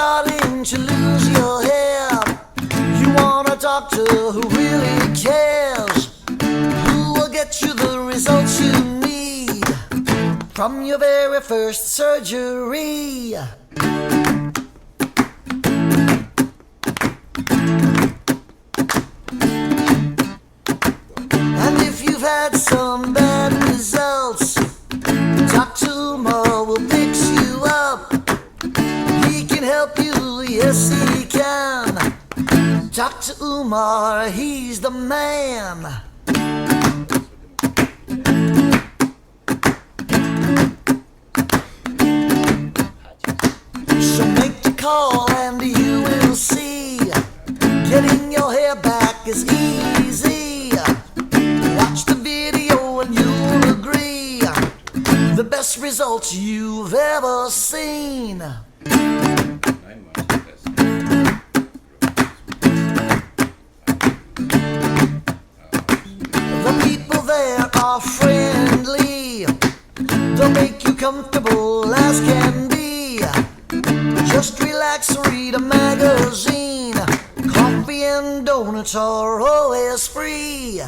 starting to lose your hair. You want a doctor who really cares, who will get you the results you need from your very first surgery. And if you've had some bad results, Dr.Umar will fix you up. He can help you, yes he can. Dr.Umar, he's the man. So make the call and you will see, getting your hair back is easy. Watch the video and you'll agree, the best results you've ever seen. The people there are friendly, they'll make you comfortable as can be. Just relax, read a magazine. Coffee and donuts are always free.